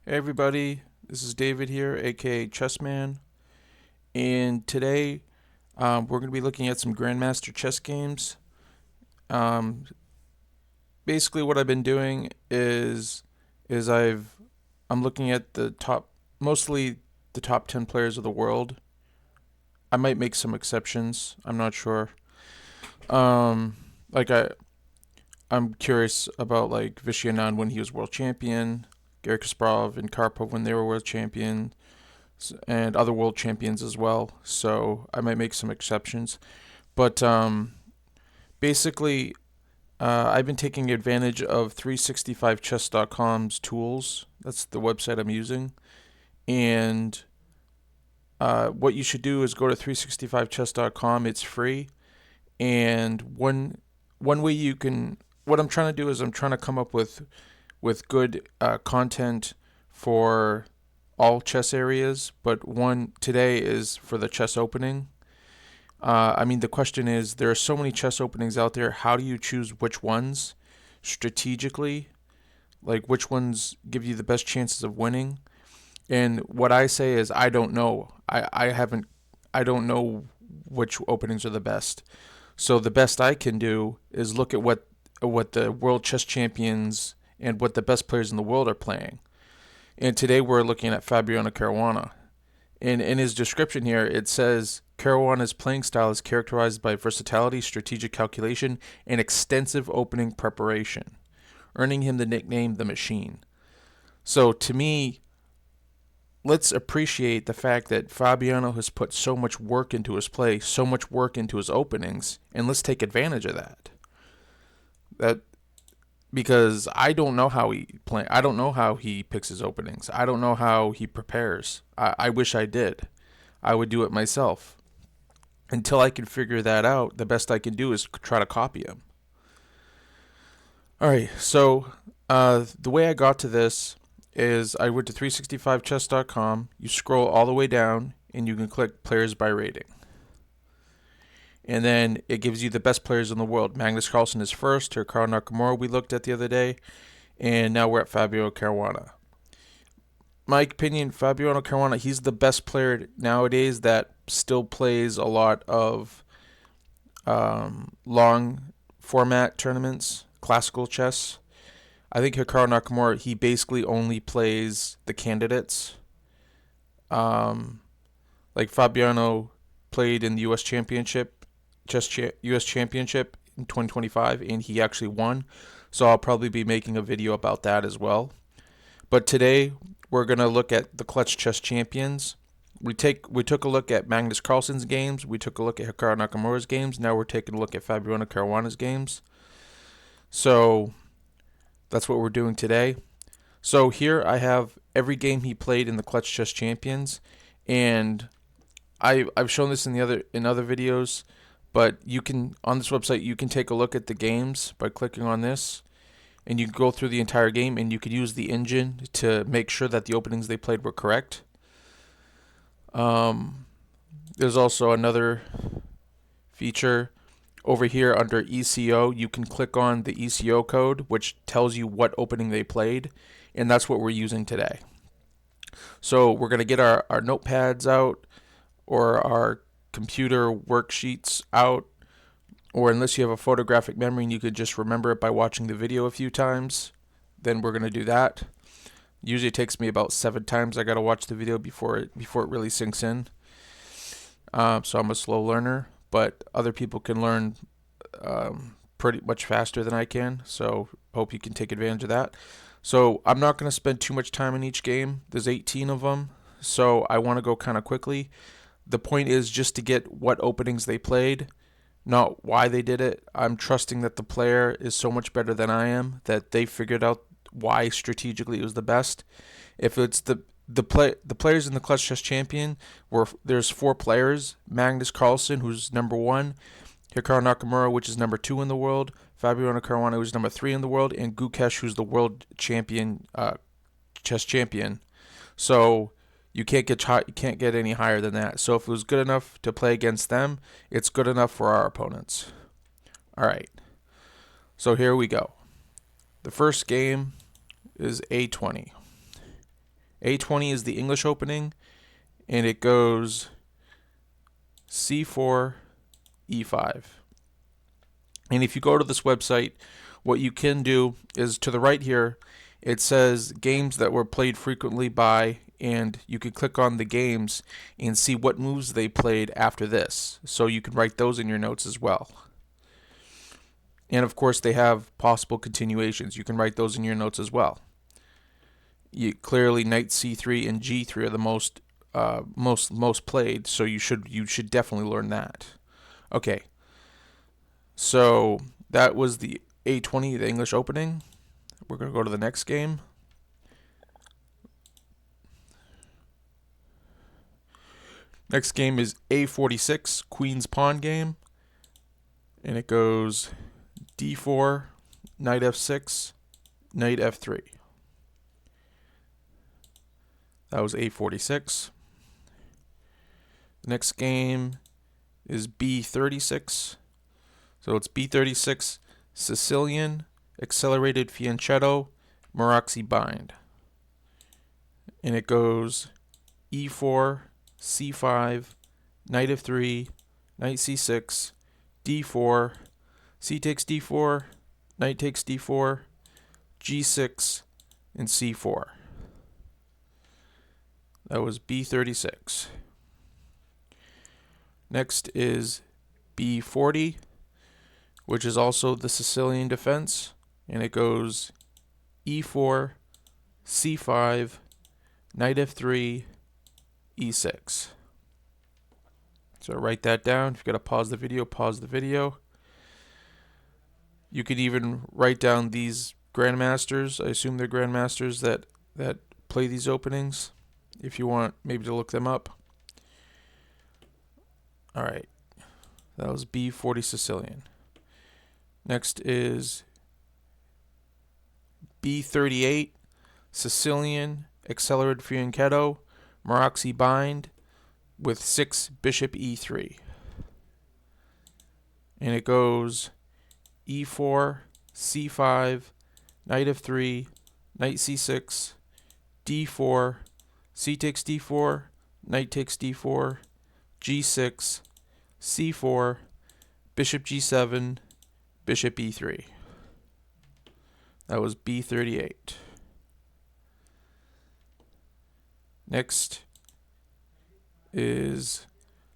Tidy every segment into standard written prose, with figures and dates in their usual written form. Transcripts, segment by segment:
Hey everybody, this is David here, aka Chessman, and today we're going to be looking at some Grandmaster chess games. Um, Basically, what I've been doing is I'm looking at mostly the top 10 players of the world. I might make some exceptions. I'm not sure. Um, like I'm curious about like Vishnunad when he was world champion, Garry Kasparov and Karpov when they were world champion, and other world champions as well. So I might make some exceptions. But basically, I've been taking advantage of 365chess.com's tools. That's the website I'm using. And what you should do is go to 365chess.com. It's free. And one way you can, what I'm trying to do is I'm trying to come up with good content for all chess areas, but one today is for the chess opening. The question is there are so many chess openings out there. How do you choose which ones strategically? Like which ones give you the best chances of winning? And what I say is I don't know. I don't know which openings are the best. So the best I can do is look at what the world chess champions and what the best players in the world are playing. And today we're looking at Fabiano Caruana. And in his description here, it says Caruana's playing style is characterized by versatility, strategic calculation, and extensive opening preparation, earning him the nickname The Machine. So to me, let's appreciate the fact that Fabiano has put so much work into his play, so much work into his openings, and let's take advantage of that. That because I don't know how he play. I don't know how he picks his openings. I don't know how he prepares. I wish I did. I would do it myself. Until I can figure that out, the best I can do is try to copy him. All right. So the way I got to this is I went to 365chess.com. You scroll all the way down, and you can click players by rating. And then it gives you the best players in the world. Magnus Carlsen is first. Hikaru Nakamura we looked at the other day. And now we're at Fabio Caruana. My opinion, Fabiano Caruana, he's the best player nowadays that still plays a lot of long format tournaments, classical chess. I think Hikaru Nakamura, he basically only plays the candidates. Like Fabiano played in the U.S. Championship, U.S. Championship in 2025, and he actually won. So I'll probably be making a video about that as well. But today we're gonna look at the Clutch Chess Champions. We took a look at Magnus Carlsen's games. We took a look at Hikaru Nakamura's games. Now we're taking a look at Fabiano Caruana's games. So that's what we're doing today. So here I have every game he played in the Clutch Chess Champions, and I've shown this in other videos, but you can on this website you can take a look at the games by clicking on this, and you can go through the entire game, and you could use the engine to make sure that the openings they played were correct. There's also another feature over here under ECO. You can click on the ECO code, which tells you what opening they played, and that's what we're using today. So we're going to get our notepads out or our computer worksheets out, or unless you have a photographic memory and you could just remember it by watching the video a few times, then we're going to do that. Usually it takes me about 7 times I got to watch the video before it really sinks in. So I'm a slow learner, but other people can learn pretty much faster than I can, so hope you can take advantage of that. So I'm not going to spend too much time in each game. There's 18 of them, so I want to go kind of quickly. The point is just to get what openings they played, not why they did it. I'm trusting that the player is so much better than I am that they figured out why strategically it was the best. If it's the players in the Clutch Chess Champion there's 4 players: Magnus Carlsen, who's number 1, Hikaru Nakamura, which is number 2 in the world, Fabiano Caruana, who's number 3 in the world, and Gukesh, who's the world champion, chess champion. So you can't get any higher than that. So if it was good enough to play against them, it's good enough for our opponents. All right. So here we go. The first game is A20. A20 is the English opening, and it goes C4, E5. And if you go to this website, what you can do is to the right here, it says games that were played frequently by, and you can click on the games and see what moves they played after this. So you can write those in your notes as well. And of course, they have possible continuations. You can write those in your notes as well. Clearly, knight c3 and g3 are the most played, so you should definitely learn that. Okay, so that was the A20, the English opening. We're going to go to the next game. Next game is A46, Queen's Pawn game. And it goes D4, Knight F6, Knight F3. That was A46. The next game is B36. So it's B36, Sicilian, Accelerated Fianchetto, Maroczy bind. And it goes E4, C5, Knight F3, Knight C6, D4, C takes D4, Knight takes D4, G6, and C4. That was B36. Next is B40, which is also the Sicilian defense, and it goes E4, C5, Knight F3, E6. So write that down. If you've got to pause the video, pause the video. You could even write down these grandmasters. I assume they're grandmasters that play these openings, if you want maybe to look them up. All right, that was B40 Sicilian. Next is B38 Sicilian, Accelerated Fianchetto, Maroczy bind with 6 Bishop E3. And it goes E4, C5, Knight F3, Knight C6, D4, C takes D4, Knight takes D4, G6, C4, Bishop G7, Bishop E3. That was B38. Next is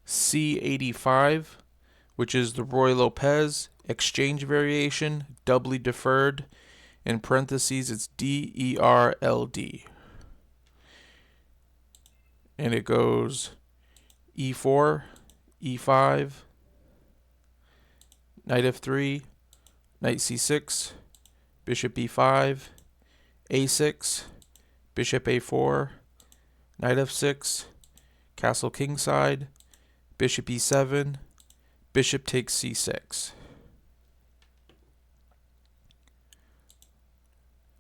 C85, which is the Roy Lopez exchange variation, doubly deferred. In parentheses, it's DERLD. And it goes E4, E5, Knight F3, Knight C6, Bishop E5, A6, Bishop A4, Knight F6, Castle kingside, Bishop E7, Bishop takes C6.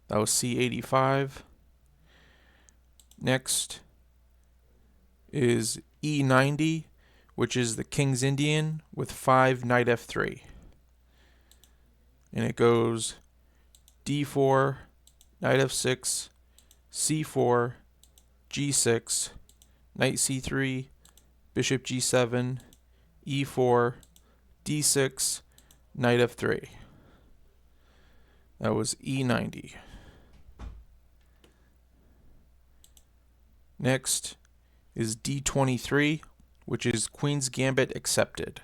That was C85. Next is E90, which is the King's Indian with 5 Knight F3. And it goes D4, Knight F6, C4, G6, Knight C3, Bishop G7, E4, D6, Knight F3. That was E90. Next is D23, which is Queen's Gambit accepted.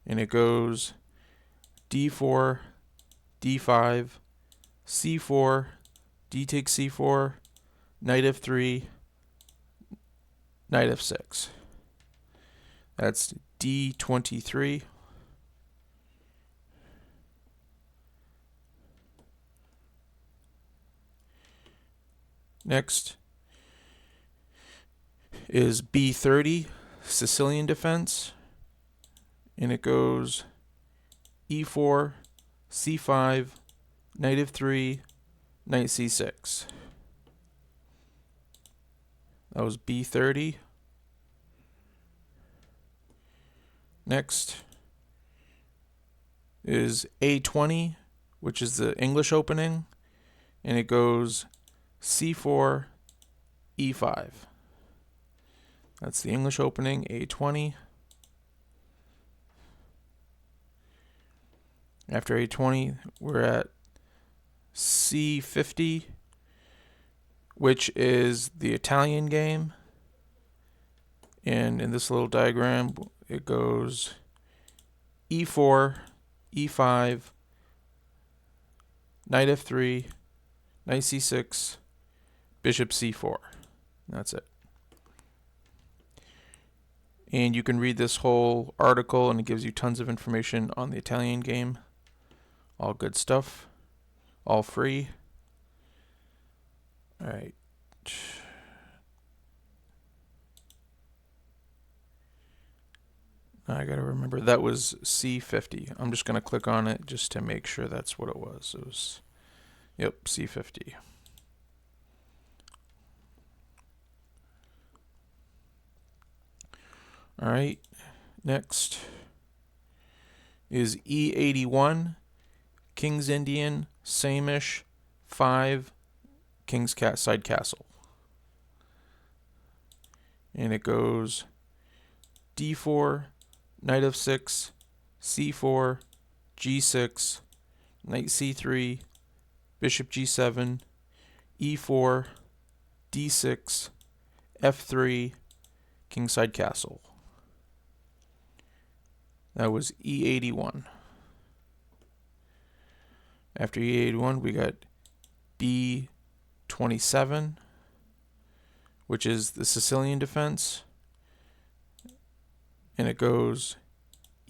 And it goes D4, D5, C4, D takes C4, Knight F3, Knight F6. That's D23. Next is B30, Sicilian defense. And it goes E4, C5, Knight F3, Knight C6. That was B30. Next is A20, which is the English opening. And it goes C4, E5. That's the English opening, A20. After A20, we're at C50, which is the Italian game. And in this little diagram, it goes E4, E5, Knight F3, Knight C6, Bishop C4. That's it. And you can read this whole article, and it gives you tons of information on the Italian game. All good stuff. All free. All right. I gotta remember that was C50. I'm just gonna click on it just to make sure that's what it was. It was, yep, C50. All right. Next is E81, King's Indian, Samish, 5, King's Side Castle. And it goes D4, Knight F6, C4, G6, Knight C3, Bishop G7, E4, D6, F3, Kingside Castle. That was E81. After E81, we got B27, which is the Sicilian defense. And it goes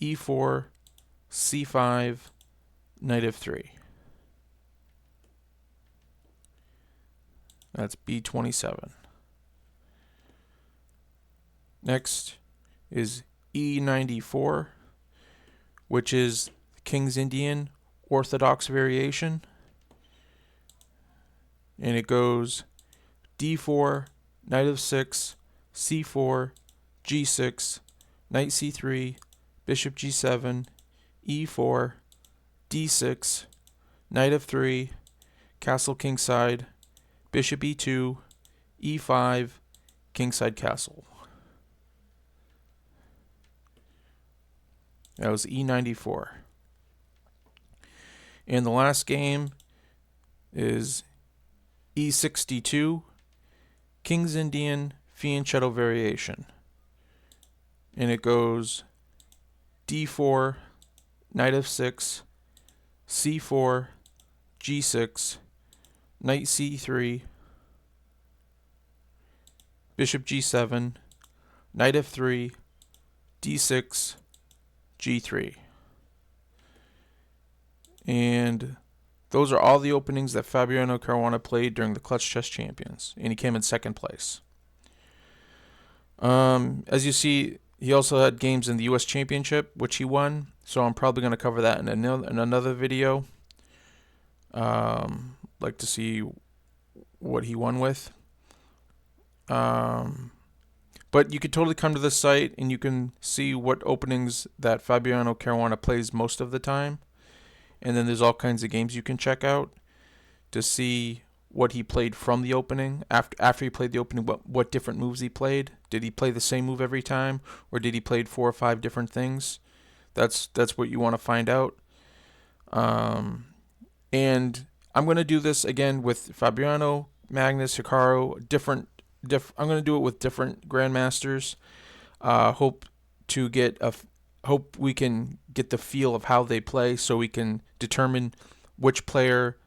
E4, C5, Knight F3. That's B27. Next is E94, which is King's Indian Orthodox variation. And it goes D4, Knight F6, C4, G6, Knight C3, Bishop G7, E4, D6, Knight F3, Castle Kingside, Bishop E2, E5, Kingside Castle. That was E94. And the last game is E62, King's Indian Fianchetto variation. And it goes D4, Knight F6, C4, G6, Knight C3, Bishop G7, Knight F3, D6, G3. And those are all the openings that Fabiano Caruana played during the Clutch Chess Champions, and he came in second place. As you see, he also had games in the U.S. Championship, which he won, so I'm probably going to cover that in another video. Like to see what he won with. But you could totally come to this site and you can see what openings that Fabiano Caruana plays most of the time. And then there's all kinds of games you can check out to see what he played from the opening. After he played the opening, what different moves he played. Did he play the same move every time, or did he play 4 or 5 different things? That's what you want to find out. And I'm going to do this again with Fabiano, Magnus, Hikaru, I'm going to do it with different grandmasters. Hope we can get the feel of how they play, so we can determine which player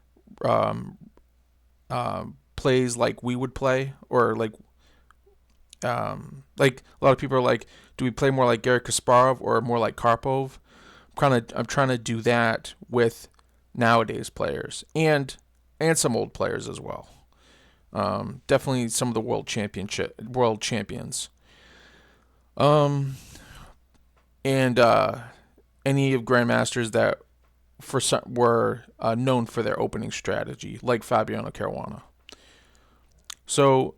plays like we would play, or like a lot of people are like, do we play more like Garry Kasparov or more like Karpov? I'm trying to do that with nowadays players and some old players as well. Definitely some of the world champions. And any of grandmasters that were known for their opening strategy, like Fabiano Caruana. So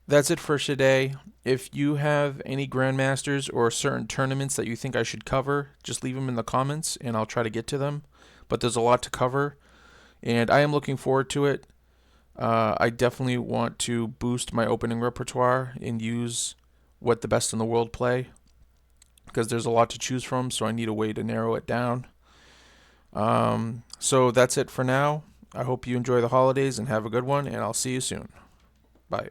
that's it for today. If you have any grandmasters or certain tournaments that you think I should cover, just leave them in the comments and I'll try to get to them. But there's a lot to cover, and I am looking forward to it. I definitely want to boost my opening repertoire and use what the best in the world play because there's a lot to choose from, so I need a way to narrow it down. So that's it for now. I hope you enjoy the holidays and have a good one, and I'll see you soon. Bye.